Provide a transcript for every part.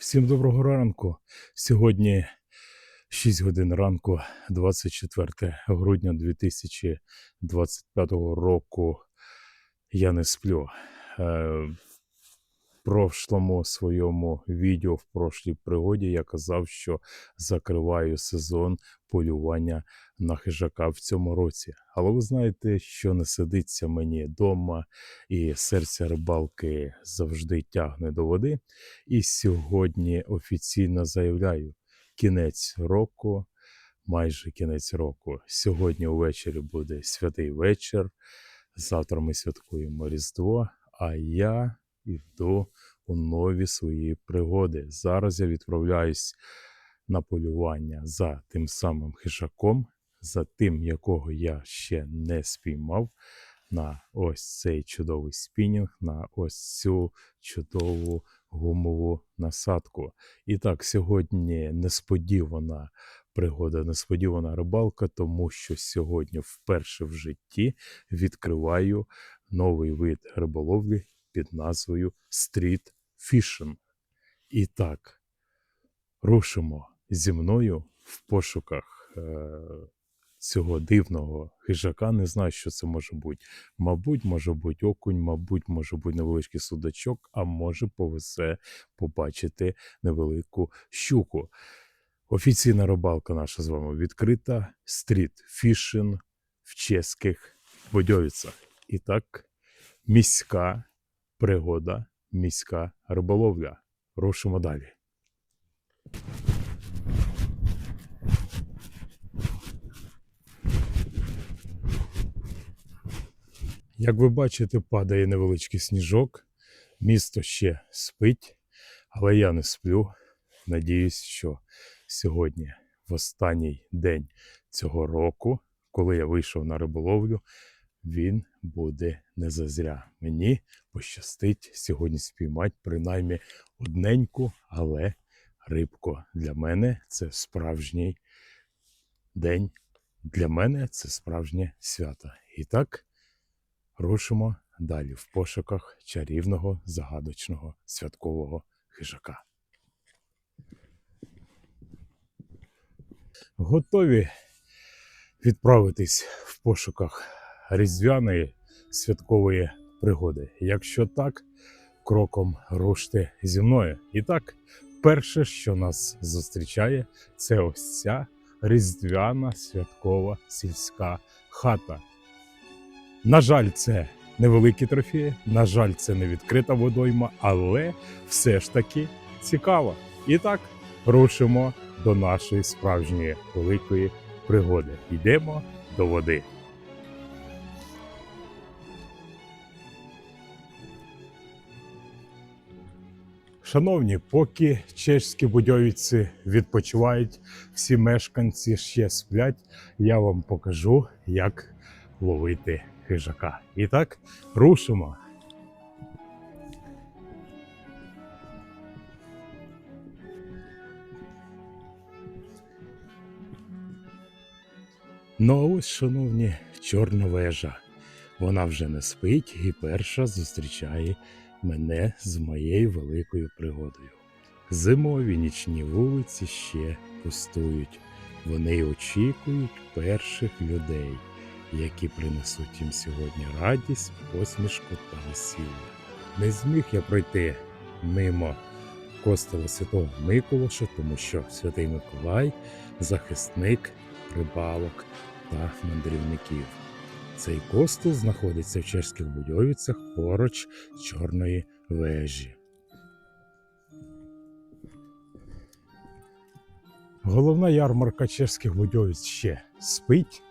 Всім доброго ранку. Сьогодні 6 годин ранку, 24 грудня 2025 року. Я не сплю. В прошлому своєму відео, в прошлій пригоді я казав, що закриваю сезон полювання на хижака в цьому році. Але ви знаєте, що не сидиться мені вдома, і серце рибалки завжди тягне до води. І сьогодні офіційно заявляю, кінець року, майже кінець року. Сьогодні увечері буде святий вечір, завтра ми святкуємо Різдво, а я йду у нові свої пригоди. Зараз я відправляюсь на полювання за тим самим хижаком, за тим, якого я ще не спіймав, на ось цей чудовий спінінг, на ось цю чудову гумову насадку. І так, сьогодні несподівана пригода, несподівана рибалка, тому що сьогодні вперше в житті відкриваю новий вид риболовлі під назвою Street Fishing. І так, рушимо зі мною в пошуках цього дивного хижака. Не знаю, що це може бути. Мабуть, може бути окунь, мабуть, може бути невеличкий судачок, а може повезе побачити невелику щуку. Офіційна рибалка наша з вами відкрита. Street Fishing в чеських Будьовицях. І так, міська пригода, міська риболовля. Рушимо далі. Як ви бачите, падає невеличкий сніжок. Місто ще спить, але я не сплю. Надіюсь, що сьогодні, в останній день цього року, коли я вийшов на риболовлю, він буде не зазря. Мені пощастить сьогодні спіймати принаймні одненьку, але рибку. Для мене це справжній день, для мене це справжнє свято. І так, рушимо далі в пошуках чарівного, загадочного, святкового хижака. Готові відправитись в пошуках різдвяної святкової пригоди? Якщо так, кроком руште зі мною. І так, перше, що нас зустрічає, це ось ця різдвяна святкова сільська хата. На жаль, це невеликі трофеї, на жаль, це не відкрита водойма, але все ж таки цікаво. І так, рушимо до нашої справжньої великої пригоди. Йдемо до води. Шановні, поки чеські Будьовиці відпочивають, всі мешканці ще сплять, я вам покажу, як ловити хижака. І так, рушимо. Ну а ось, шановні, чорна вежа. Вона вже не спить і перша зустрічає мене з моєю великою пригодою. Зимові нічні вулиці ще пустують. Вони очікують перших людей, які принесуть їм сьогодні радість, посмішку та весілля. Не зміг я пройти мимо костела Святого Миколаша, тому що Святий Миколай – захисник рибалок та мандрівників. Цей костел знаходиться в чеських Будьовицях поруч з Чорної вежі. Головна ярмарка чеських Будьовиць ще спить,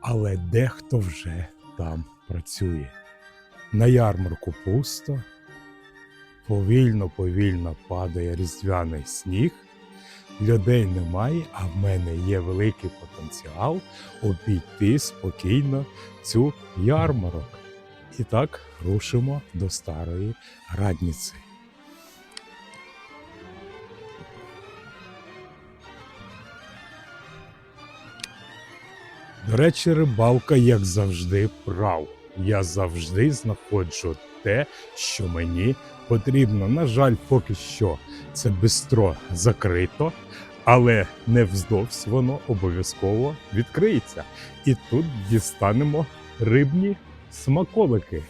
але дехто вже там працює. На ярмарку пусто, повільно падає різдвяний сніг, людей немає, а в мене є великий потенціал обійти спокійно цю ярмарок. І так, рушимо до Старої Радниці. До речі, рибалка, як завжди, прав. Я завжди знаходжу те, що мені потрібно. На жаль, поки що це бистро закрито, але невздовзь воно обов'язково відкриється. І тут дістанемо рибні смаколики.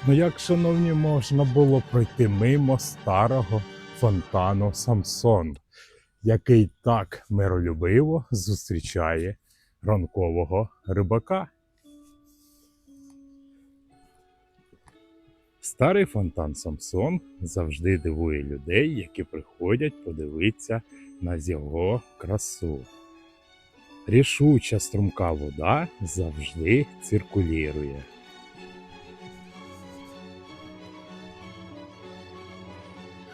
Ну як, шановні, можна було пройти мимо старого фонтану Самсон, який так миролюбиво зустрічає ранкового рибака. Старий фонтан Самсон завжди дивує людей, які приходять подивитися на його красу. Рішуча струмка вода завжди циркулірує.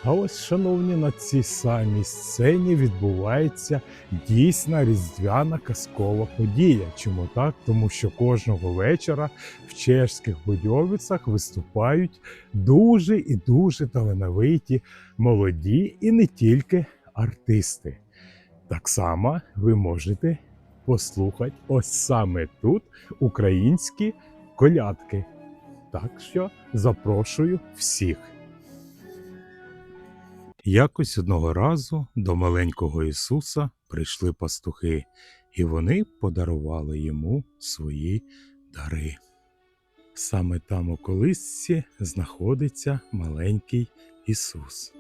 А ось, шановні, на цій самій сцені відбувається дійсна різдвяна казкова подія. Чому так? Тому що кожного вечора в Чешських Будьовицях виступають дуже і дуже талановиті молоді і не тільки артисти. Так само ви можете послухати ось саме тут українські колядки. Так що запрошую всіх. Якось одного разу до маленького Ісуса прийшли пастухи, і вони подарували йому свої дари. Саме там у колисці знаходиться маленький Ісус.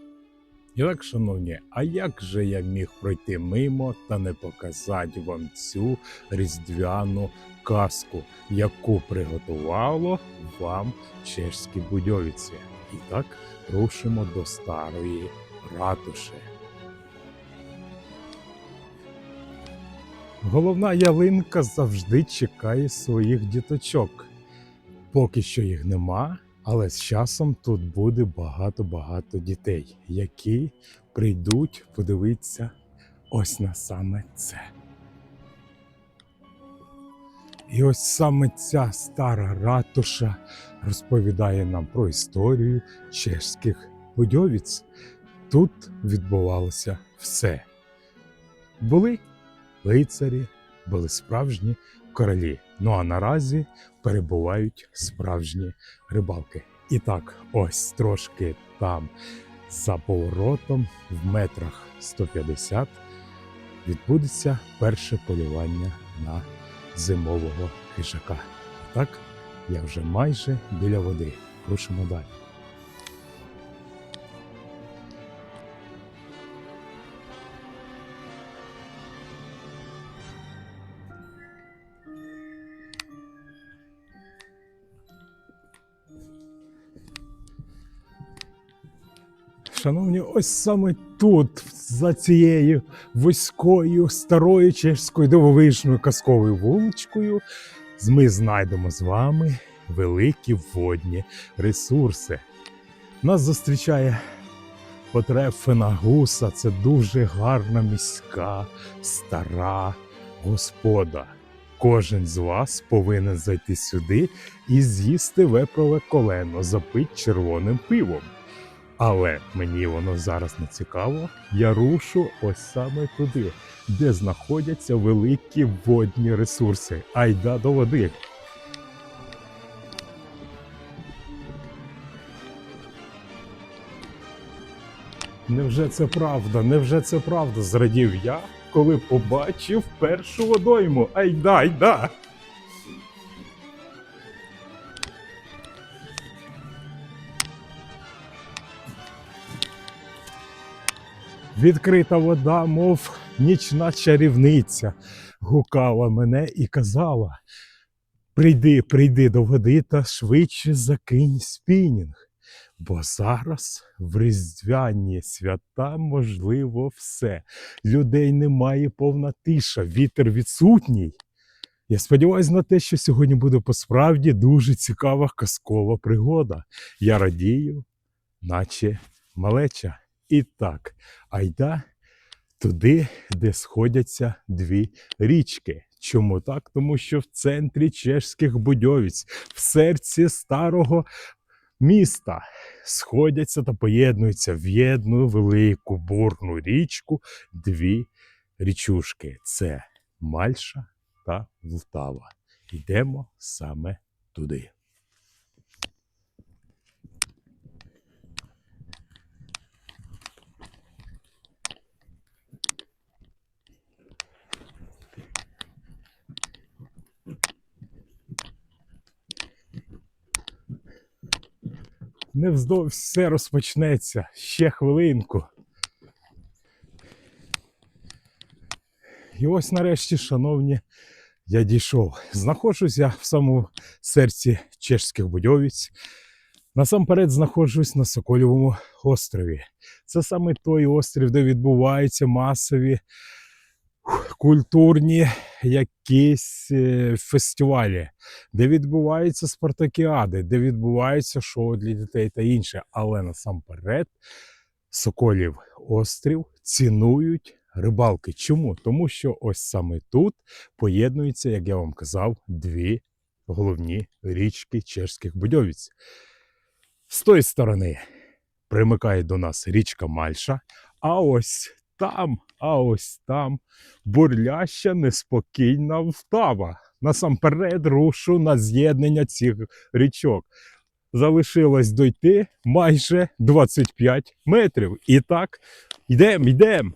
І так, шановні, а як же я міг пройти мимо та не показати вам цю різдвяну казку, яку приготувало вам Чешські Будьовиці? І так, рушимо до старої ратуші. Головна ялинка завжди чекає своїх діточок. Поки що їх нема, але з часом тут буде багато-багато дітей, які прийдуть подивитися ось на саме це. І ось саме ця стара ратуша розповідає нам про історію Чешських Будьовиць. Тут відбувалося все. Були лицарі, були справжні королі. Ну а наразі перебувають справжні рибалки. І так, ось трошки там за поворотом в метрах 150 відбудеться перше полювання на зимового хижака. І так, я вже майже біля води. Рушимо далі. Шановні, ось саме тут, за цією вузькою, старою чешською дивовижною казковою вуличкою, ми знайдемо з вами великі водні ресурси. Нас зустрічає Потрефена гуса. Це дуже гарна міська, стара господа. Кожен з вас повинен зайти сюди і з'їсти вепрове колено, запить червоним пивом. Але мені воно зараз не цікаво. Я рушу ось саме туди, де знаходяться великі водні ресурси. Айда до води! Невже це правда? Невже це правда? Зрадів я, коли побачив першу водойму. Айда, айда! Відкрита вода, мов нічна чарівниця, гукала мене і казала: прийди, прийди до води та швидше закинь спінінг. Бо зараз в різдвяні свята можливо все. Людей немає, повна тиша, вітер відсутній. Я сподіваюся на те, що сьогодні буде по-справді дуже цікава казкова пригода. Я радію, наче малеча. І так, айда туди, де сходяться дві річки. Чому так? Тому що в центрі Чешських Будьовиць, в серці старого міста, сходяться та поєднуються в єдну велику бурну річку дві річушки – це Мальша та Влтава. Йдемо саме туди. Невздовзі все розпочнеться. Ще хвилинку. І ось нарешті, шановні, я дійшов. Знаходжусь я в самому серці Чешських Будьовиць. Насамперед знаходжусь на Сокольовому острові. Це саме той острів, де відбуваються масові культурні якісь фестивалі, де відбуваються спартакіади, де відбуваються шоу для дітей та інше. Але насамперед Соколів острів цінують рибалки. Чому? Тому що ось саме тут поєднуються, як я вам казав, дві головні річки Чешських Будьовиць. З тої сторони примикає до нас річка Мальша, а ось там бурляща неспокійна Влтава. Насамперед рушу на з'єднання цих річок. Залишилось дойти майже 25 метрів. І так, йдемо.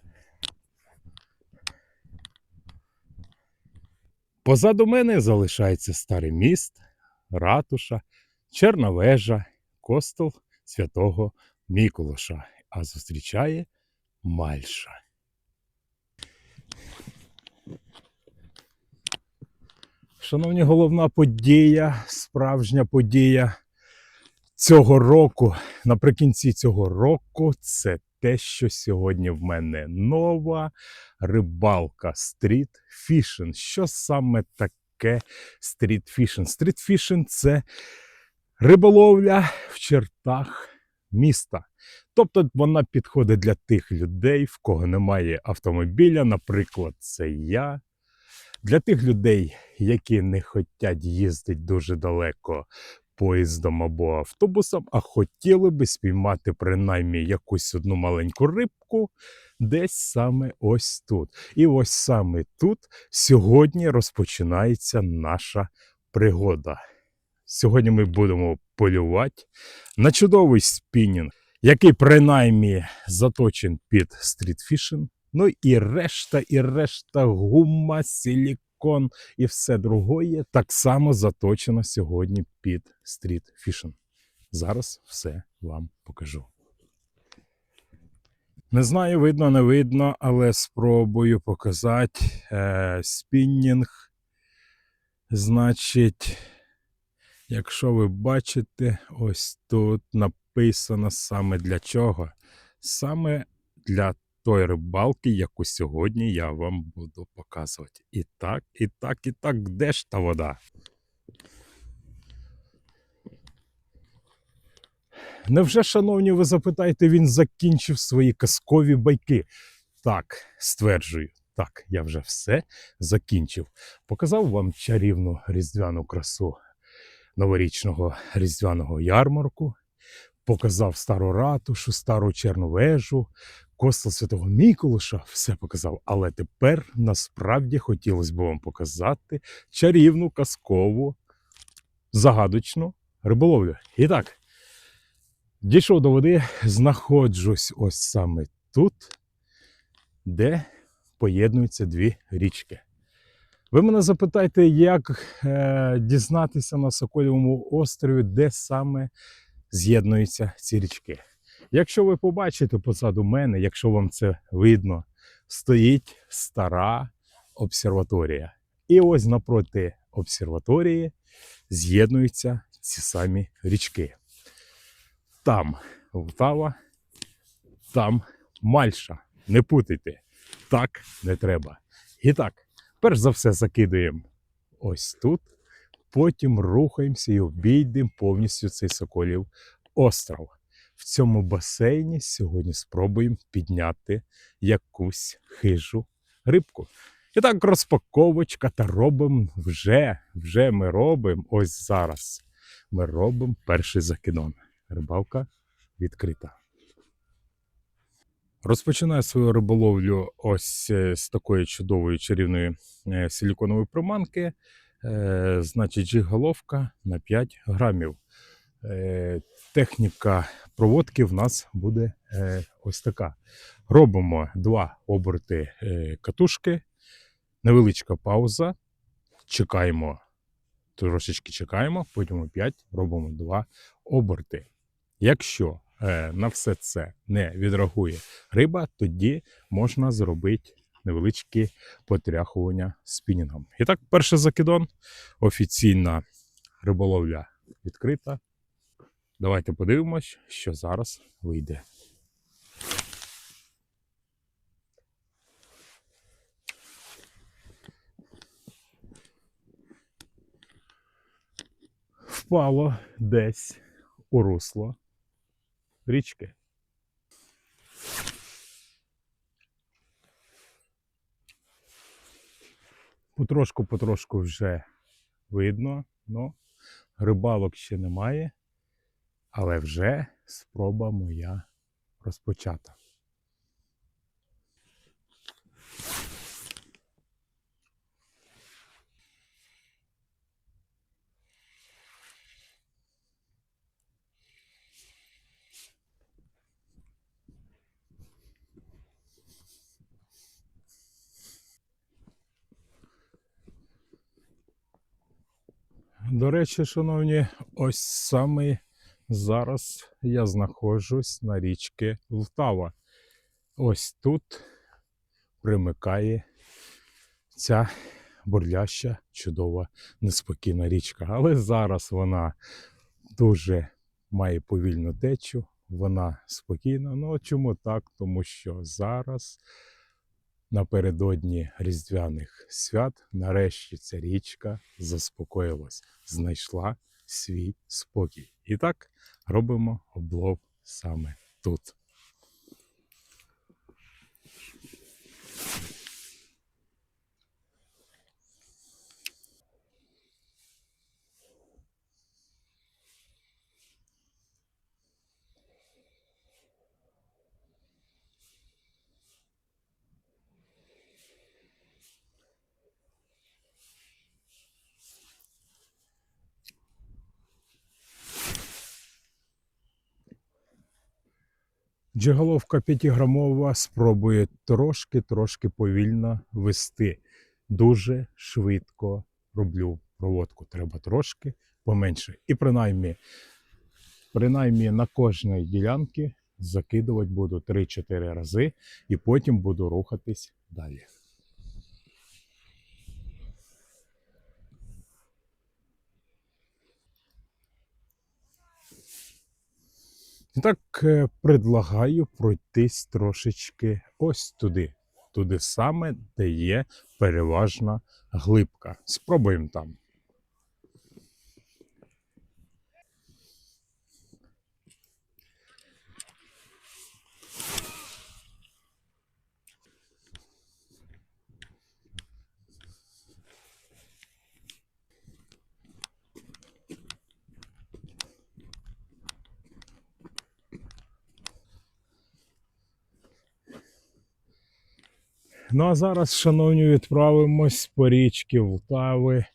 Позаду мене залишається Старий міст, ратуша, Черна вежа, костел Святого Міколоша. А зустрічає Мальша. Шановні, головна подія, справжня подія цього року, наприкінці цього року, це те, що сьогодні в мене нова рибалка, стріт-фішинг. Що саме таке стріт-фішинг? Стріт-фішинг – це риболовля в чертах міста. Тобто вона підходить для тих людей, в кого немає автомобіля, наприклад, це я. Для тих людей, які не хочуть їздити дуже далеко поїздом або автобусом, а хотіли би спіймати принаймні якусь одну маленьку рибку десь саме ось тут. І ось саме тут сьогодні розпочинається наша пригода. Сьогодні ми будемо полювати на чудовий спінінг, який принаймні заточен під стрітфішинг. Ну і решта гума, силікон і все другое так само заточено сьогодні під стрітфішинг. Зараз все вам покажу. Не знаю, видно, не видно, але спробую показати спінінг. Значить, якщо ви бачите, ось тут написано саме для чого. Саме для тої рибалки, яку сьогодні я вам буду показувати. І так, де ж та вода? Невже, шановні, ви запитаєте, він закінчив свої казкові байки? Так, стверджую. Так, я вже все закінчив. Показав вам чарівну різдвяну красу новорічного різдвяного ярмарку. Показав стару ратушу, стару Черну вежу, костел Святого Міколоша, все показав. Але тепер насправді хотілося б вам показати чарівну, казкову, загадочну риболовлю. І так, дійшов до води, знаходжусь ось саме тут, де поєднуються дві річки. Ви мене запитаєте, як дізнатися на Сокольовому острові, де саме з'єднуються ці річки. Якщо ви побачите позаду мене, якщо вам це видно, стоїть стара обсерваторія. І ось напроти обсерваторії з'єднуються ці самі річки. Там Влтава, там Мальша. Не путайте. Так не треба. І так, перш за все закидуємо ось тут. Потім рухаємося і обійдемо повністю цей Соколів остров. В цьому басейні сьогодні спробуємо підняти якусь хижу рибку. І так, розпаковочка, та робимо вже ми робимо, ось зараз ми робимо перший закидон. Рибалка відкрита. Розпочинаю свою риболовлю ось з такої чудової чарівної силіконової приманки. Значить, джиг-головка на 5 грамів. Техніка проводки в нас буде ось така. Робимо 2 оберти катушки, невеличка пауза, чекаємо, трошечки чекаємо, потім опять робимо 2 оберти. Якщо на все це не відреагує риба, тоді можна зробити невеличкі потряхування спінінгом. І так, перший закидон, офіційна риболовля відкрита. Давайте подивимось, що зараз вийде. Впало десь у русло річки. Потрошку вже видно, але рибалок ще немає, але вже спроба моя розпочата. До речі, шановні, ось саме зараз я знаходжусь на річці Лтава. Ось тут примикає ця бурляща, чудова, неспокійна річка. Але зараз вона дуже має повільну течу, вона спокійна. Ну чому так? Тому що зараз напередодні Різдвяних свят нарешті ця річка заспокоїлась, знайшла свій спокій. І так робимо облов саме тут. Джиголовка 5-грамова спробує трошки повільно вести. Дуже швидко роблю проводку. Треба трошки поменше. І принаймні на кожній ділянці закидувати буду 3-4 рази і потім буду рухатись далі. І так, предлагаю пройтись трошечки ось туди. Туди саме, де є переважна глибка. Спробуємо там. Ну а зараз, шановні, відправимось по річці Лтави,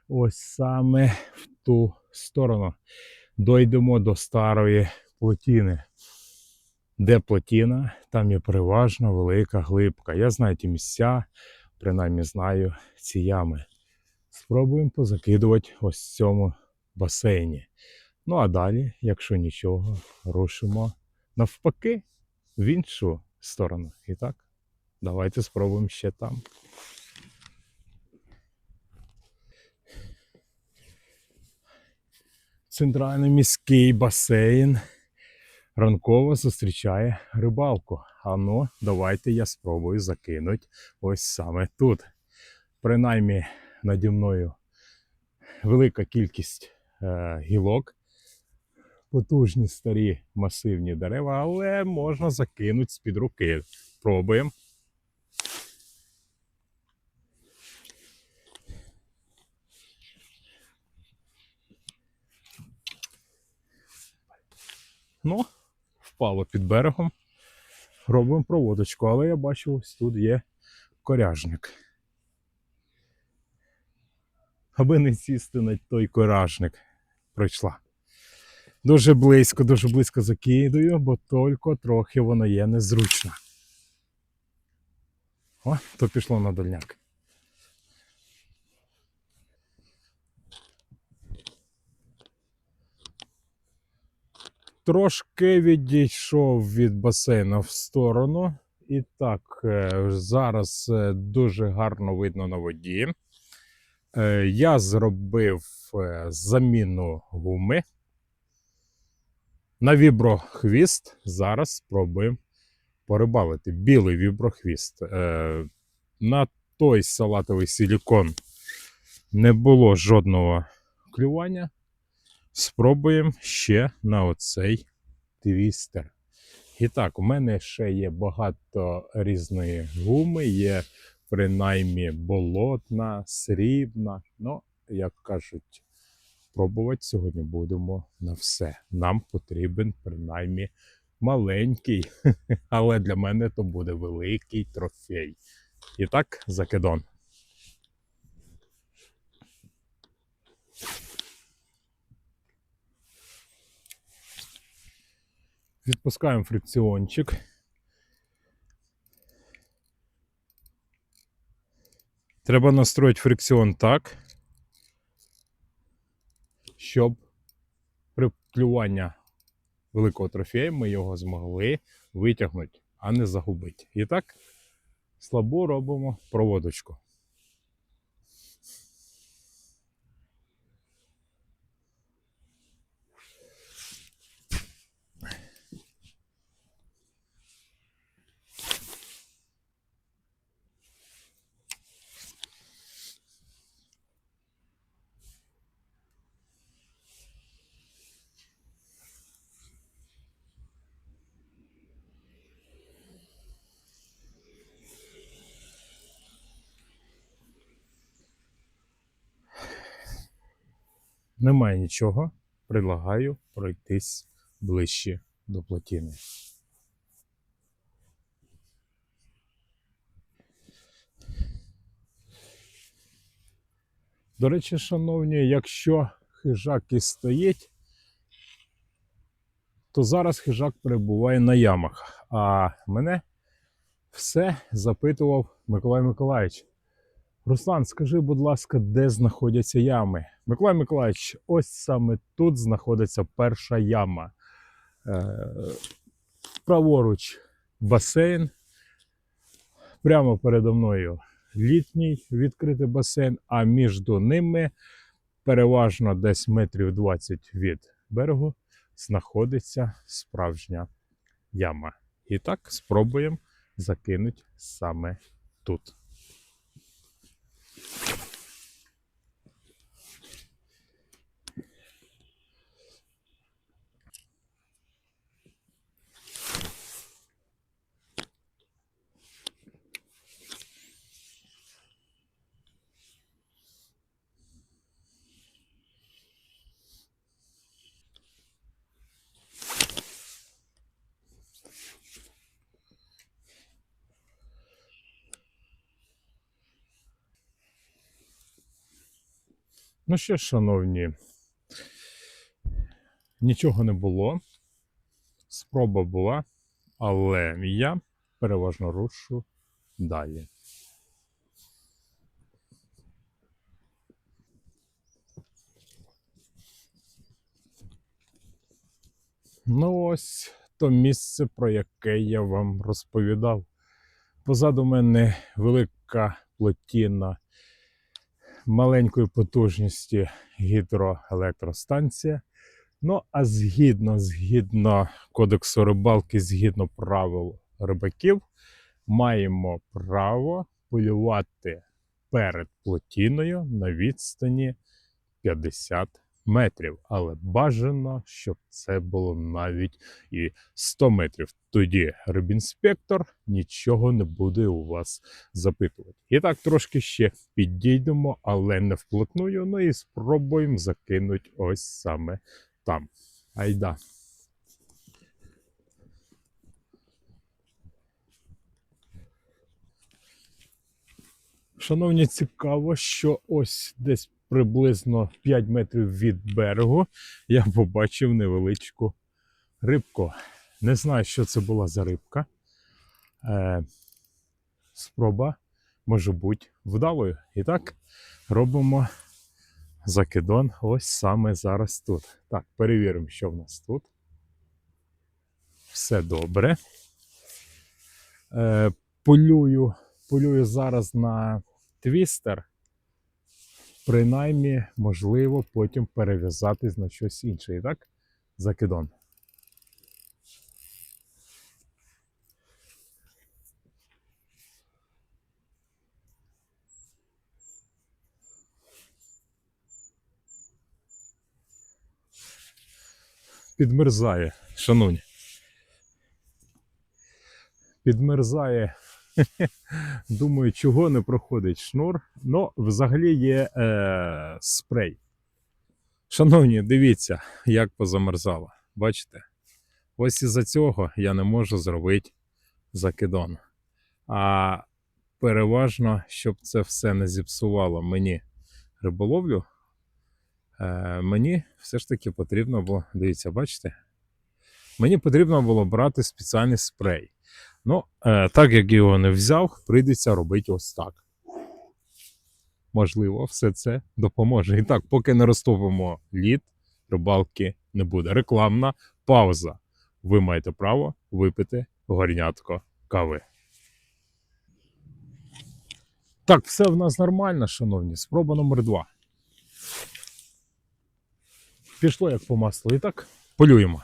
ось саме в ту сторону. Дойдемо до старої плотини. Де плотина, там є переважно велика глибка. Я знаю ті місця, принаймні знаю ці ями. Спробуємо позакидувати ось в цьому басейні. Ну а далі, якщо нічого, рушимо навпаки в іншу сторону. І так, давайте спробуємо ще там. Центральний міський басейн ранково зустрічає рибалку. А ну, давайте я спробую закинути ось саме тут. Принаймні, наді мною велика кількість гілок, потужні старі масивні дерева, але можна закинути з-під руки. Пробуємо. Ну, впало під берегом. робимо проводочку, але я бачу, ось тут є коряжник. Аби не сісти на той коряжник, прийшла. Дуже близько закидую, бо тільки трохи воно є незручно. О, то пішло на дальняк. Трошки відійшов від басейну в сторону. І так, зараз дуже гарно видно на воді. Я зробив заміну гуми на віброхвіст. Зараз спробуємо порибалити. Білий віброхвіст. На той салатовий силікон не було жодного клювання. Спробуємо ще на оцей твістер. І так, у мене ще є багато різної гуми, є принаймні болотна, срібна. Ну, як кажуть, пробувати сьогодні будемо на все. Нам потрібен принаймні маленький, але для мене то буде великий трофей. І так, закидон. Відпускаємо фрикціончик. Треба настроїти фрикціон так, щоб при клюванні великого трофею ми його змогли витягнути, а не загубити. І так, слабо робимо проводочку. Немає нічого, предлагаю пройтись ближче до плотини. До речі, шановні, якщо хижак і стоїть, то зараз хижак перебуває на ямах. А мене все запитував Миколай Миколаївич. Руслан, скажи, будь ласка, де знаходяться ями? Миколай Миколаївич, ось саме тут знаходиться перша яма. Праворуч басейн. Прямо передо мною літній відкритий басейн, а між ними, переважно десь метрів 20 від берегу, знаходиться справжня яма. І так спробуємо закинути саме тут. Ну що ж, шановні, нічого не було, спроба була, але я переважно рушу далі. Ну ось то місце, про яке я вам розповідав. Позаду мене велика плотина маленької потужності гідроелектростанція. Ну, а згідно кодексу рибалки, згідно правил рибаків, маємо право полювати перед плотиною на відстані 50 метрів. Але бажано, щоб це було навіть і 100 метрів. Тоді рибінспектор нічого не буде у вас запитувати. І так трошки ще підійдемо, але не вплотную. Ну і спробуємо закинути ось саме там. Айда. Шановні, цікаво, що ось десь приблизно 5 метрів від берегу я побачив невеличку рибку. Не знаю, що це була за рибка. Спроба може бути вдалою. І так, робимо закидон ось саме зараз тут. Так, перевіримо, що в нас тут. Все добре. Полюю зараз на твістер. Принаймні, можливо, потім перев'язатись на щось інше. І так, закидон. Підмерзає, шановні. Підмерзає. Думаю, чого не проходить шнур. Ну, взагалі є спрей. Шановні, дивіться, як позамерзало. Бачите? Ось із-за цього я не можу зробити закидон. А переважно, щоб це все не зіпсувало мені риболовлю, мені все ж таки потрібно було, дивіться, бачите? Мені потрібно було брати спеціальний спрей. Ну, так як його не взяв, прийдеться робити ось так. Можливо, все це допоможе. І так, поки не розтопимо лід, рибалки не буде. Рекламна пауза. Ви маєте право випити горнятко кави. Так, все в нас нормально, шановні. Спроба номер 2. Пішло як по маслу. І так, полюємо.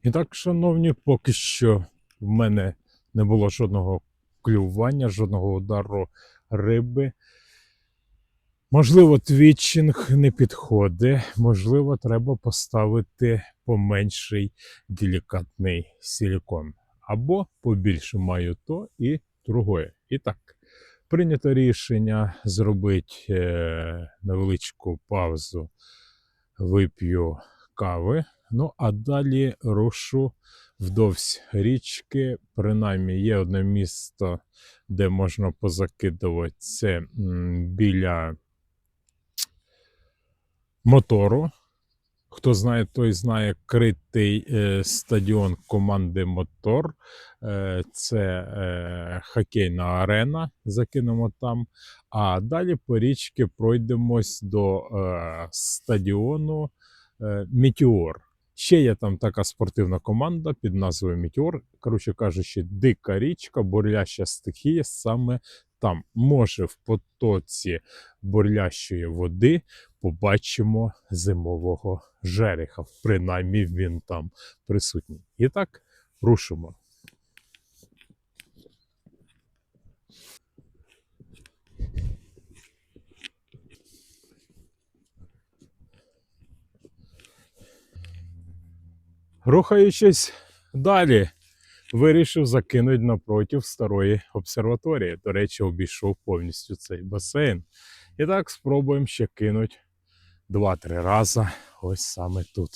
І так, шановні, поки що в мене не було жодного клювання, жодного удару риби. Можливо, твітчинг не підходить, можливо, треба поставити поменший делікатний силікон. Або побільше маю то і другое. І так, прийнято рішення зробити невеличку паузу, вип'ю кави. Ну, а далі рушу вдовж річки. Принаймні є одне місто, де можна позакидувати. Це біля Мотору. Хто знає, той знає критий стадіон команди Мотор. Це хокейна арена, закинемо там. А далі по річці пройдемось до стадіону Метеор. Ще є там така спортивна команда під назвою Метеор. Коротше кажучи, дика річка, бурляща стихія саме там. Може в потоці бурлящої води побачимо зимового жереха. Принаймні він там присутній. І так, рушимо. Рухаючись далі, вирішив закинути напротив старої обсерваторії. До речі, обійшов повністю цей басейн. І так, спробуємо ще кинути 2-3 рази ось саме тут.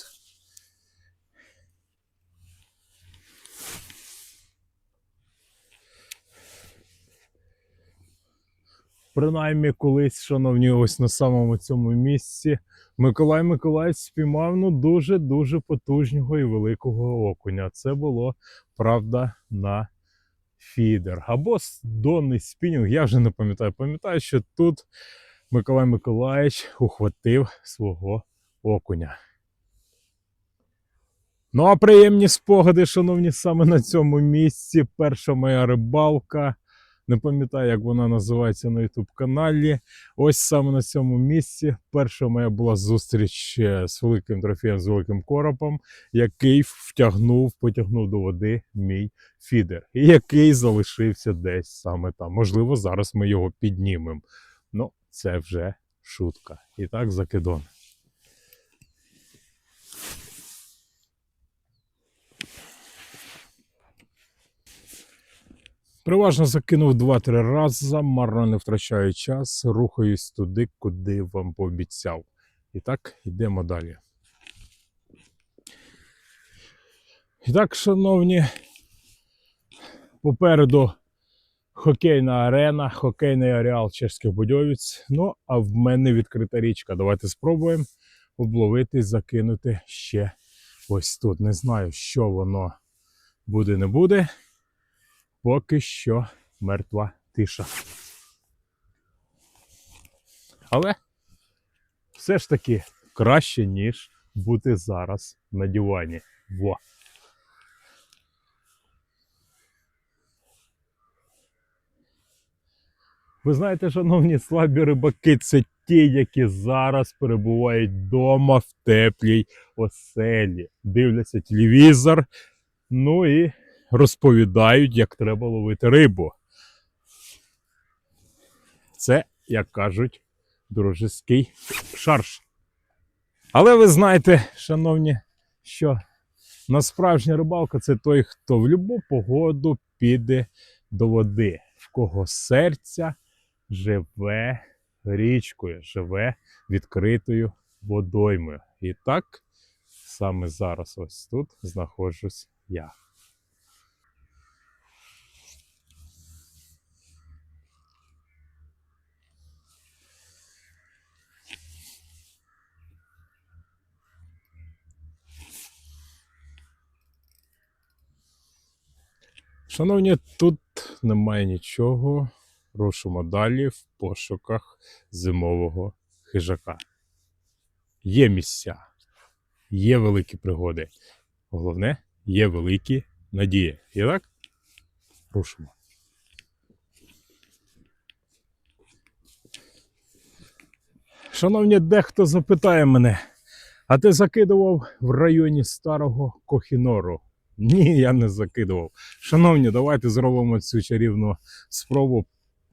Принаймні колись, шановні, ось на самому цьому місці Миколай Миколаївич спіймав дуже-дуже потужного і великого окуня. Це було, правда, на фідер. Або донний спінінг, я вже не пам'ятаю. Пам'ятаю, що тут Миколай Миколаївич ухватив свого окуня. Ну а приємні спогади, шановні, саме на цьому місці. Перша моя рибалка Не пам'ятаю, як вона називається на YouTube-каналі. Ось саме на цьому місці перша моя була зустріч з великим трофеєм, з великим коропом, який потягнув до води мій фідер. І який залишився десь саме там. Можливо, зараз ми його піднімемо. Ну, це вже шутка. І так, закидон. Переважно закинув 2-3 рази, марно не втрачаю час, рухаюсь туди, куди вам пообіцяв. І так, йдемо далі. І так, шановні, попереду хокейна арена, хокейний ареал Чешських Будьовиць. Ну, а в мене відкрита річка. Давайте спробуємо обловити, закинути ще ось тут. Не знаю, що воно буде, не буде. Поки що мертва тиша. Але все ж таки краще, ніж бути зараз на дивані. Во! Ви знаєте, шановні, слабі рибаки, це ті, які зараз перебувають вдома в теплій оселі. Дивляться телевізор, ну і розповідають, як треба ловити рибу. Це, як кажуть, дружеський шарж. Але ви знаєте, шановні, що справжня рибалка – це той, хто в будь-яку погоду піде до води, в кого серця живе річкою, живе відкритою водоймою. І так, саме зараз ось тут знаходжусь я. Шановні, тут немає нічого. Рушимо далі в пошуках зимового хижака. Є місця, є великі пригоди. Головне, є великі надії. І так, рушимо. Шановні, дехто запитає мене, а ти закидував в районі Старого Кохінору? Ні, я не закидував. Шановні, давайте зробимо цю чарівну спробу.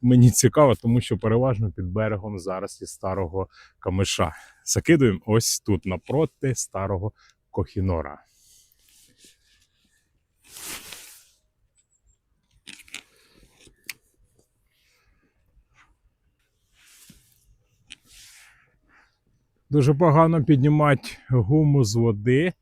Мені цікаво, тому що переважно під берегом зараз є Старого Камиша. Закидуємо ось тут, напроти Старого Кохінора. Дуже погано піднімати гуму з води,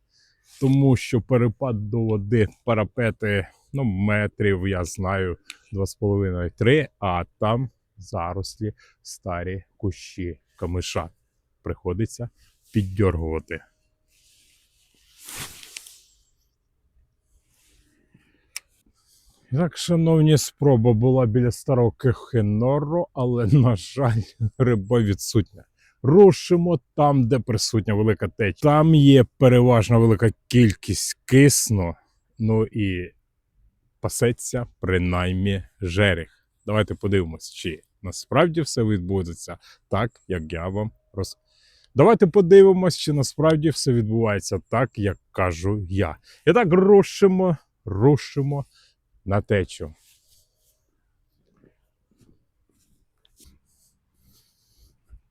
тому що перепад до води, парапети, метрів, я знаю, 2,5-3, а там зарослі старі кущі камиша. Приходиться піддьоргувати. І так, шановні, спроба була біля Старого Кохінору, але, на жаль, риба відсутня. Рушимо там, де присутня велика течія. Там є переважна велика кількість кисну, ну і пасеться принаймні жерех. Давайте подивимось, чи насправді все відбудеться так, як я вам Давайте подивимось, чи насправді все відбувається так, як кажу я. І так, рушимо на течію.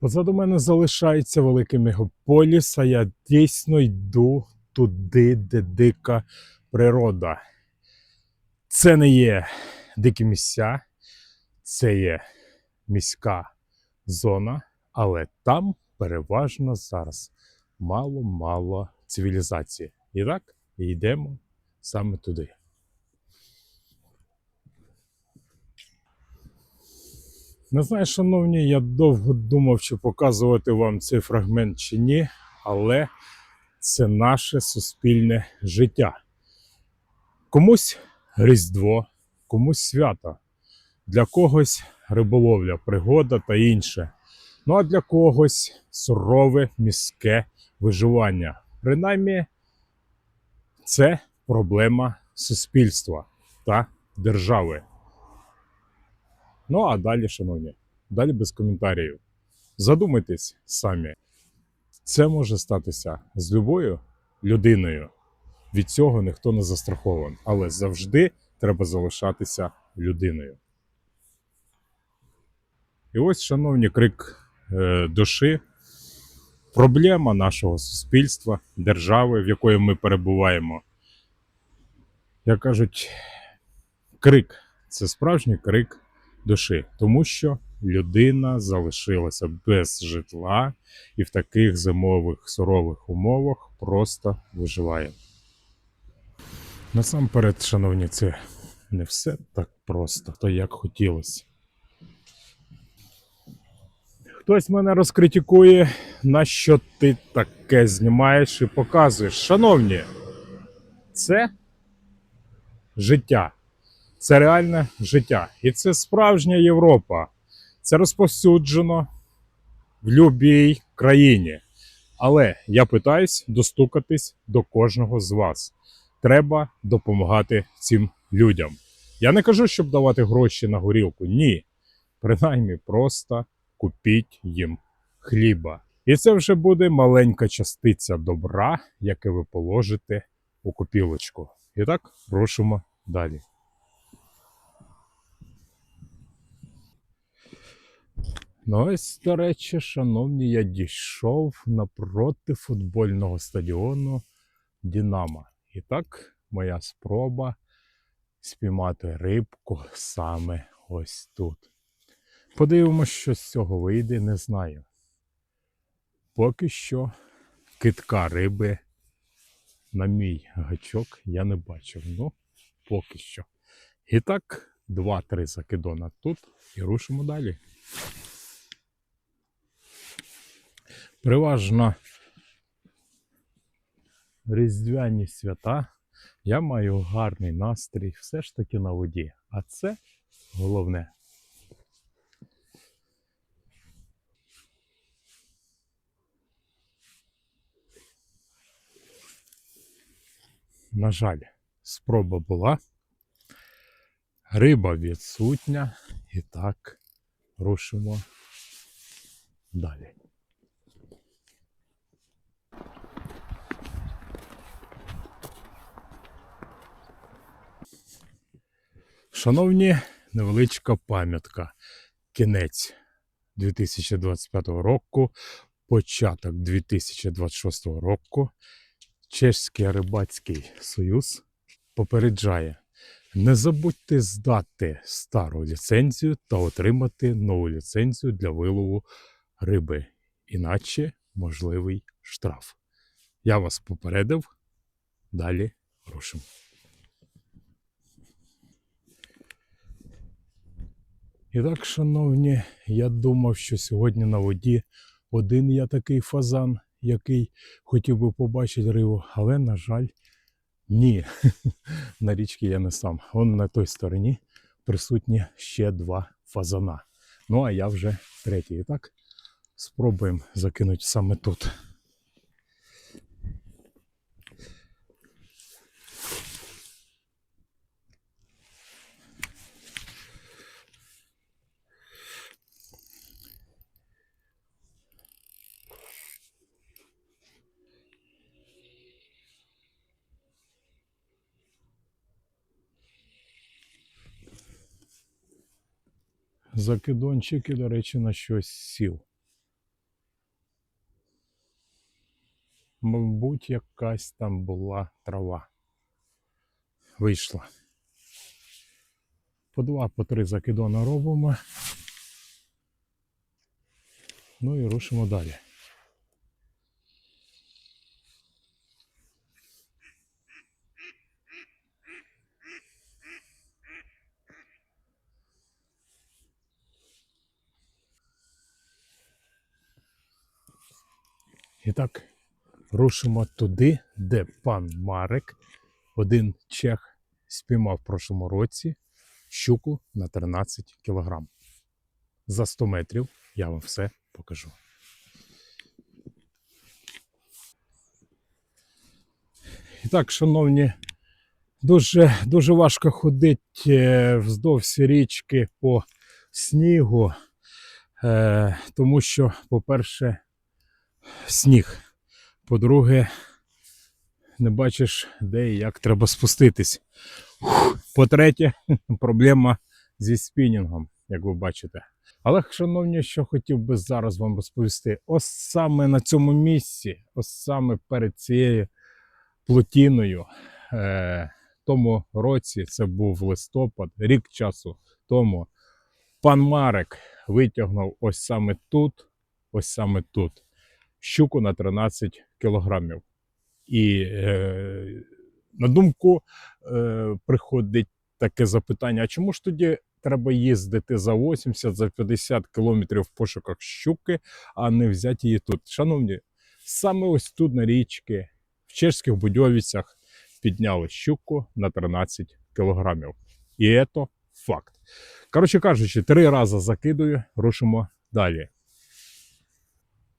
Позаду мене залишається великий мегаполіс, а я дійсно йду туди, де дика природа. Це не є дикі місця, це є міська зона, але там переважно зараз мало цивілізації. І так, йдемо саме туди. Не знаю, шановні, я довго думав, чи показувати вам цей фрагмент чи ні, але це наше суспільне життя. Комусь Різдво, комусь свято, для когось риболовля, пригода та інше. Ну а для когось сурове міське виживання. Принаймні, це проблема суспільства та держави. Ну а далі, шановні, далі без коментарів. Задумайтесь самі. Це може статися з любою людиною. Від цього ніхто не застрахований. Але завжди треба залишатися людиною. І ось, шановні, крик душі. Проблема нашого суспільства, держави, в якої ми перебуваємо. Як кажуть, крик – це справжній крик душі. Тому що людина залишилася без житла і в таких зимових сурових умовах просто виживає. Насамперед, шановні, це не все так просто, то як хотілося. Хтось мене розкритикує, на що ти таке знімаєш і показуєш. Шановні, це життя. Це реальне життя. І це справжня Європа. Це розповсюджено в будь-якій країні. Але я питаюсь достукатись до кожного з вас. Треба допомагати цим людям. Я не кажу, щоб давати гроші на горілку. Ні. Принаймні просто купіть їм хліба. І це вже буде маленька частиця добра, яке ви положите у копілочку. І так, рушимо далі. Ну ось, до речі, шановні, я дійшов напроти футбольного стадіону «Динамо». І так, моя спроба спіймати рибку саме ось тут. Подивимось, що з цього вийде, не знаю. Поки що кидка риби на мій гачок я не бачив. Ну, поки що. І так, 2-3 закидона тут і рушимо далі. Переважно різдвяні свята. Я маю гарний настрій все ж таки на воді. А це головне. На жаль, спроба була. Риба відсутня. І так, рушимо далі. Шановні, невеличка пам'ятка. Кінець 2025 року, початок 2026 року. Чеський рибацький союз попереджає: не забудьте здати стару ліцензію та отримати нову ліцензію для вилову риби. Іначе можливий штраф. Я вас попередив. Далі рушимо. І так, шановні, я думав, що сьогодні на воді один я такий фазан, який хотів би побачити рибу, але, на жаль, ні. На річці я не сам. Вон на той стороні присутні ще 2 фазана. Ну, а я вже третій. І так, спробуємо закинути саме тут. Закидончики, до речі, на щось сів. Мабуть, якась там була трава. Вийшла. По 2, по 3 закидона робимо. Ну і рушимо далі. І так, рушимо туди, де пан Марек, один чех, спіймав в прошлому році щуку на 13 кілограм. За 100 метрів я вам все покажу. І так, шановні, дуже важко ходити вздовж річки по снігу, тому що, по-перше, сніг, по-друге, не бачиш, де і як треба спуститись. По-третє, проблема зі спінінгом, як ви бачите. Але, шановні, що хотів би зараз вам розповісти, ось саме на цьому місці, ось саме перед цією плотіною, тому році, це був листопад, рік часу тому, пан Марек витягнув ось саме тут, щуку на 13 кілограмів. І на думку приходить таке запитання, а чому ж тоді треба їздити за 80, за 50 кілометрів в пошуках щуки, а не взяти її тут? Шановні, саме ось тут на річці, в Чеських Будьовицях, підняли щуку на 13 кілограмів. І це факт. Коротше кажучи, 3 рази закидую, рушимо далі.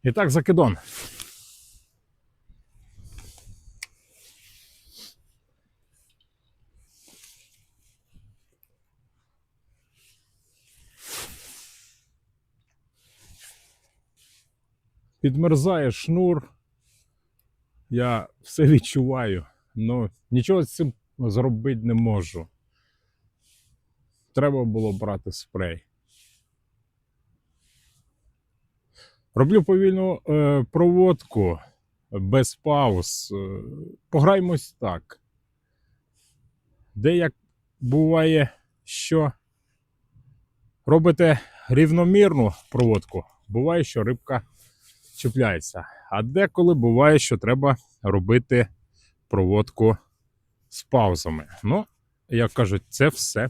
І так, закидон. Підмерзає шнур, я все відчуваю, але нічого з цим зробити не можу. Треба було брати спрей. Роблю повільну проводку, без пауз. Пограємось так. Де як буває, що робите рівномірну проводку, буває, що рибка чіпляється. А деколи буває, що треба робити проводку з паузами. Ну, як кажуть, це все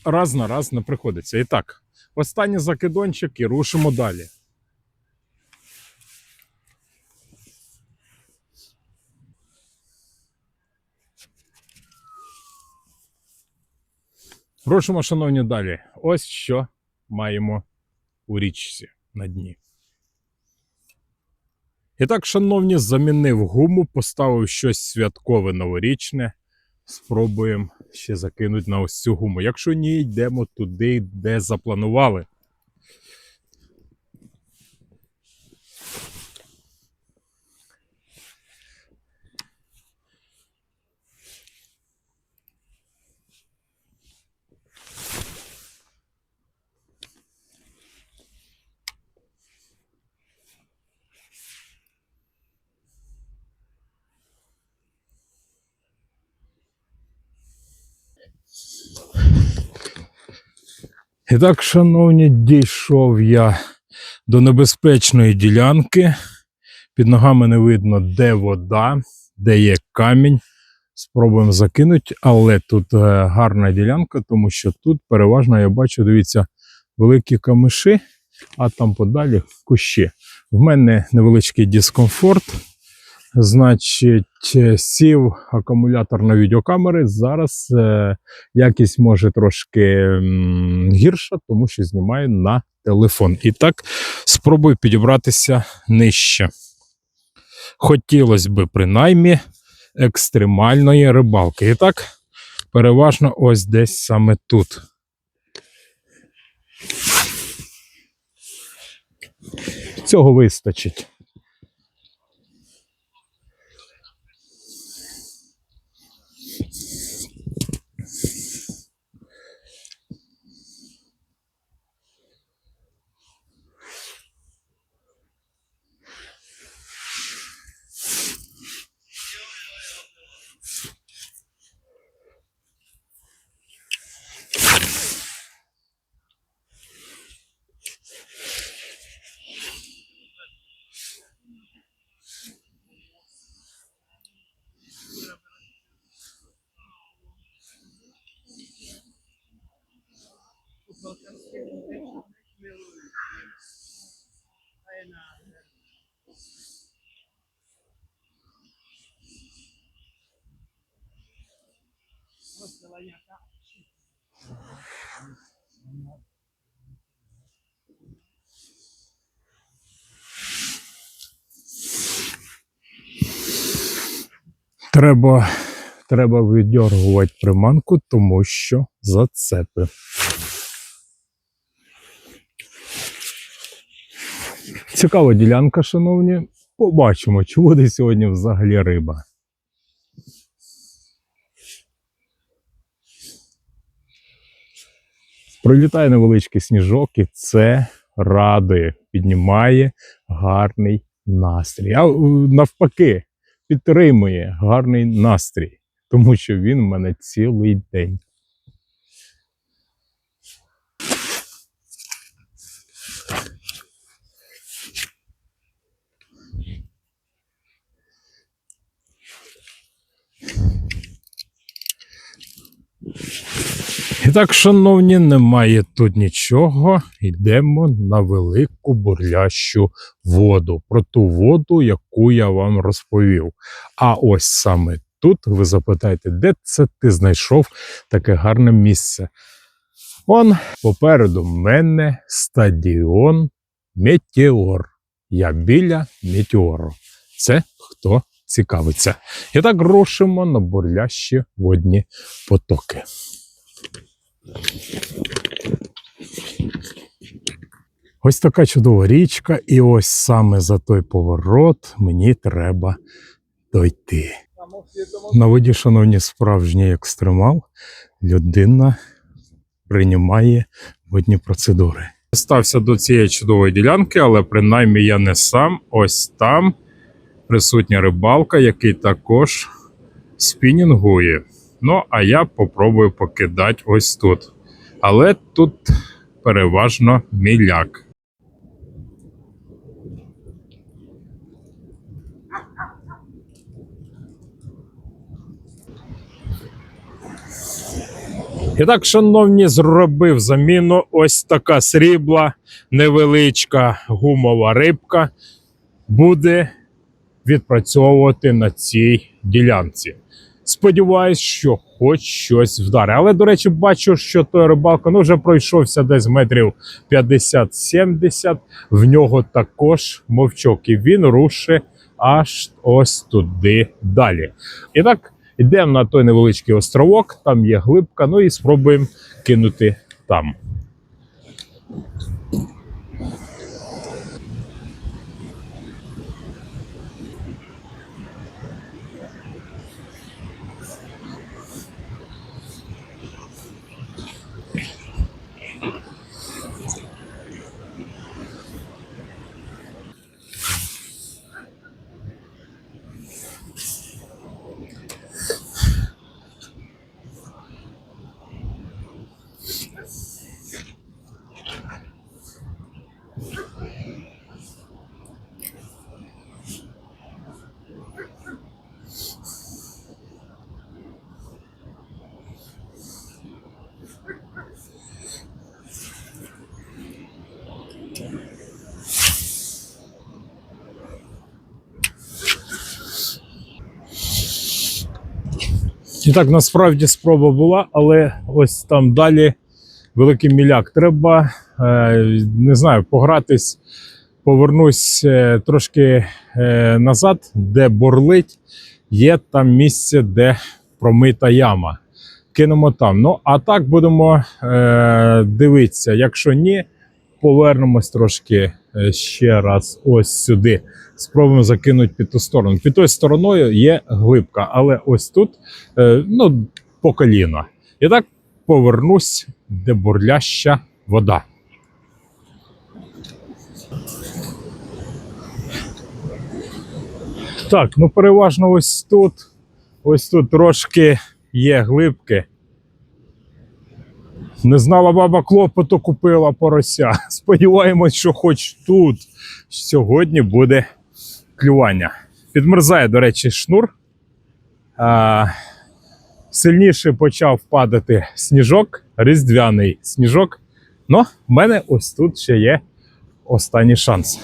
раз на раз не приходиться. І так, останній закидончик і рушимо далі. Рушимо, шановні, далі. Ось що маємо у річці на дні. І так, шановні, замінив гуму, поставив щось святкове новорічне. Спробуємо ще закинути на ось цю гуму. Якщо ні, йдемо туди, де запланували. І так, шановні, дійшов я до небезпечної ділянки. Під ногами не видно, де вода, де є камінь. Спробуємо закинути, але тут гарна ділянка, тому що тут переважно я бачу, дивіться, великі камиші, а там подалі кущі. В мене невеличкий дискомфорт. Значить, сів акумулятор на відеокамери. Зараз якість може трошки гірша, тому що знімаю на телефон. І так, спробую підібратися нижче. Хотілося б принаймні екстремальної рибалки. І так, переважно ось десь саме тут. Цього вистачить. Треба треба видьоргувати приманку, тому що зацепи. Цікава ділянка, шановні. Побачимо, чи буде сьогодні взагалі риба. Пролітає невеличкий сніжок, і це радує, піднімає гарний настрій. А навпаки, підтримує гарний настрій, тому що він в мене цілий день. І так, шановні, немає тут нічого. Йдемо на велику бурлящу воду. Про ту воду, яку я вам розповів. А ось саме тут ви запитаєте, де це ти знайшов таке гарне місце? Он попереду мене стадіон Метеор. Я біля Метеору. Це хто цікавиться. І так рушимо на бурлящі водні потоки. Ось така чудова річка, і ось саме за той поворот мені треба дойти. На воді, шановні, справжній екстремал. Людина приймає водні процедури. Стався до цієї чудової ділянки, але принаймні я не сам. Ось там присутня рибалка, який також спінінгує. Ну, а я попробую покидати ось тут. Але тут переважно міляк. І так, шановні, зробив заміну. Ось така срібла, невеличка гумова рибка буде відпрацьовувати на цій ділянці. Сподіваюсь, що хоч щось вдарить. Але, до речі, бачу, що той рибалка вже пройшовся десь метрів 50-70. В нього також мовчок. І він рушить аж ось туди далі. І так, йдемо на той невеличкий островок. Там є глибка. Ну і спробуємо кинути там. І так, насправді спроба була, але ось там далі великий міляк. Треба, не знаю, погратись, повернусь трошки назад, де бурлить. Є там місце, де промита яма. Кинемо там. Ну, а так будемо дивитися. Якщо ні, повернемось трошки ще раз ось сюди. Спробуємо закинути під ту сторону. Під тою стороною є глибка, але ось тут, ну, по коліна. І так повернусь, де бурляща вода. Так, ну переважно ось тут трошки є глибки. Не знала баба, клопоту купила порося. Сподіваємось, що хоч тут сьогодні буде клювання. Підмерзає, до речі, шнур. Сильніше почав падати сніжок, різдвяний сніжок. Ну, в мене ось тут ще є останній шанс.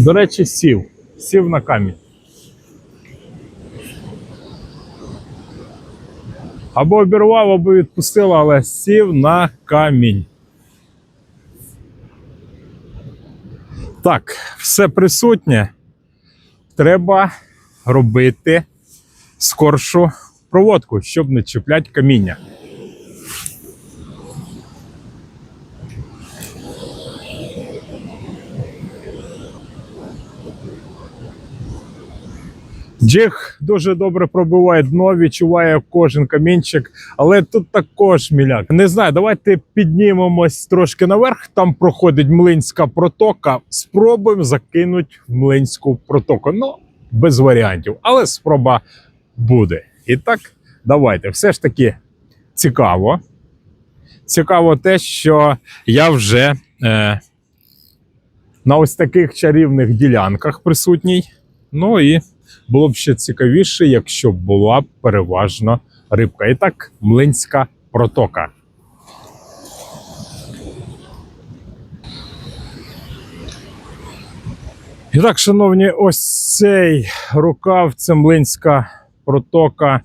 До речі, сів на камінь. Або обірвав, або відпустив, але сів на камінь. Так, все присутнє. Треба робити скоршу проводку, щоб не чіпляти каміння. Джиг дуже добре пробиває дно, відчуває кожен камінчик, але тут також міляк. Не знаю, давайте піднімемось трошки наверх, там проходить Млинська протока, спробуємо закинути в Млинську протоку. Ну, без варіантів, але спроба буде. І так, давайте. Все ж таки цікаво. Цікаво те, що я вже на ось таких чарівних ділянках присутній. Ну і було б ще цікавіше, якщо б була б переважно рибка. І так, Млинська протока. І так, шановні, ось цей рукав, це Млинська протока.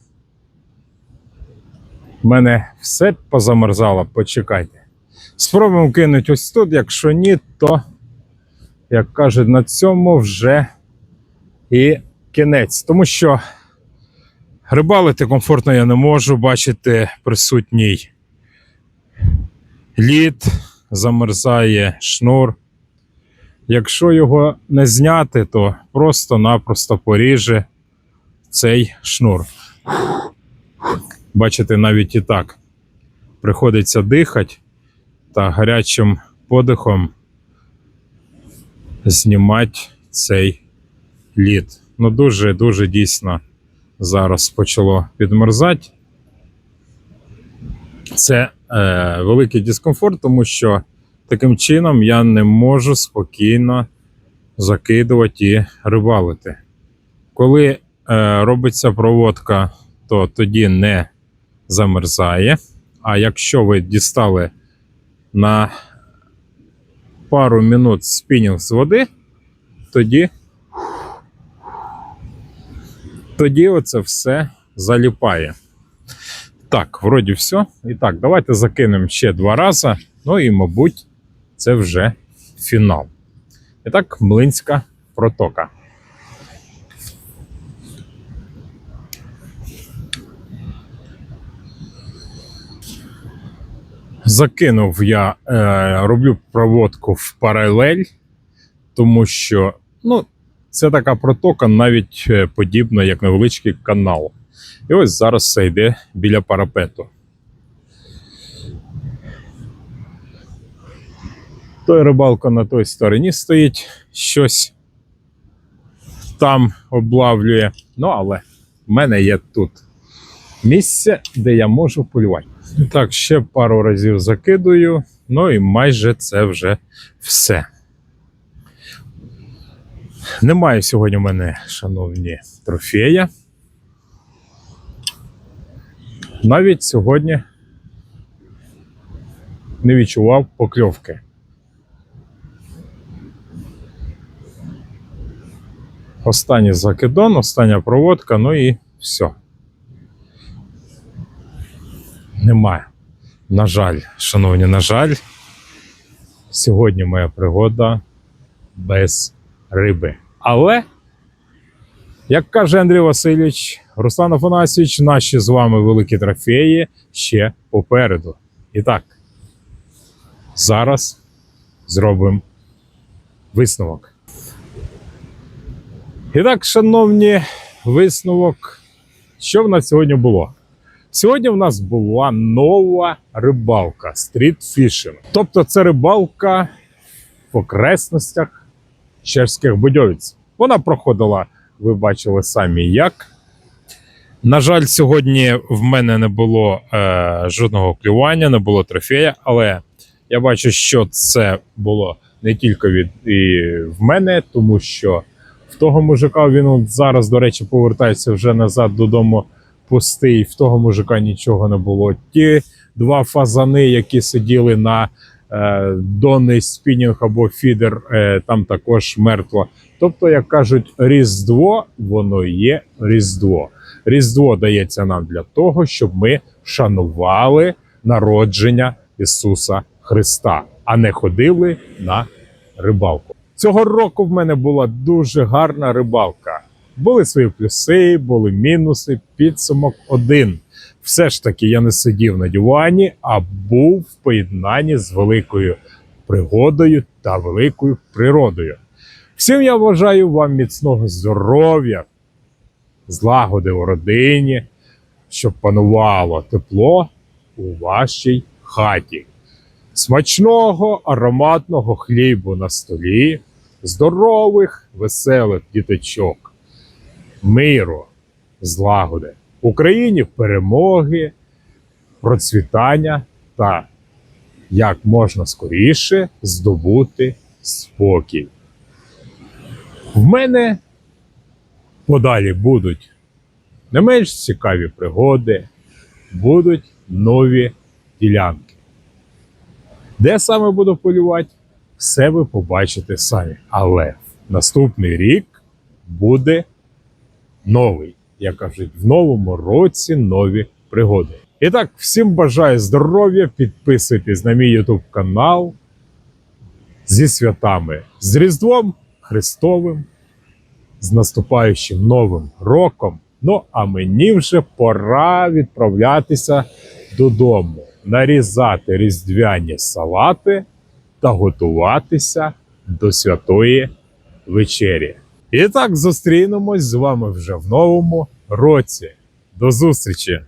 У мене все позамерзало, почекайте. Спробуємо кинути ось тут, якщо ні, то, як кажуть, на цьому вже і кінець. Тому що рибалити комфортно я не можу, бачите, присутній лід, замерзає шнур. Якщо його не зняти, то просто-напросто поріже цей шнур. Бачите, навіть і так приходиться дихати та гарячим подихом знімати цей лід. Ну дуже дійсно зараз почало підмерзати. Це великий дискомфорт, тому що таким чином я не можу спокійно закидувати і рибалити. Коли робиться проводка, то тоді не замерзає. А якщо ви дістали на пару минут спінінг з води, тоді оце все заліпає. Так, вроді все. І так, давайте закинемо ще 2 рази. Ну і, мабуть, це вже фінал. І так, Млинська протока. Закинув я, роблю проводку в паралель, тому що, ну, це така протока, навіть подібна, як невеличкий канал. І ось зараз все йде біля парапету. Той рибалка на той стороні стоїть, щось там облавлює. Ну, але в мене є тут місце, де я можу полювати. Так, ще пару разів закидую, ну і майже це вже все. Немає сьогодні в мене, шановні, трофея. Навіть сьогодні не відчував покльовки. Останній закидон, остання проводка, ну і все. Немає. На жаль, шановні, на жаль, сьогодні моя пригода без риби. Але, як каже Андрій Васильович, Руслан Афанасьович, наші з вами великі трофеї ще попереду. І так, зараз зробимо висновок. І так, шановні, висновок, що в нас сьогодні було? Сьогодні в нас була нова рибалка, стрітфішинг. Тобто це рибалка в окресностях Черських Будьовиць. Вона проходила, ви бачили самі як. На жаль, сьогодні в мене не було жодного клювання, не було трофея, але я бачу, що це було не тільки в мене, тому що в того мужика, він от зараз, до речі, повертається вже назад додому пустий, в того мужика нічого не було. Ті 2 фазани, які сиділи на донний спінінг або фідер, там також мертво. Тобто, як кажуть, Різдво, воно є Різдво. Різдво дається нам для того, щоб ми шанували народження Ісуса Христа, а не ходили на рибалку. Цього року в мене була дуже гарна рибалка. Були свої плюси, були мінуси, підсумок один. Все ж таки я не сидів на дивані, а був в поєднанні з великою пригодою та великою природою. Всім я бажаю вам міцного здоров'я, злагоди у родині, щоб панувало тепло у вашій хаті. Смачного, ароматного хлібу на столі, здорових, веселих діточок, миру, злагоди. Україні перемоги, процвітання та як можна скоріше здобути спокій. В мене подалі будуть не менш цікаві пригоди, будуть нові ділянки. Де саме буду полювати, все ви побачите самі. Але наступний рік буде новий. Як кажуть, в новому році нові пригоди. І так, всім бажаю здоров'я, підписуйтесь на мій YouTube канал. Зі святами, з Різдвом Христовим, з наступаючим Новим роком. Ну, а мені вже пора відправлятися додому, нарізати різдвяні салати та готуватися до святої вечері. І так, зустрінемось з вами вже в новому році. До зустрічі!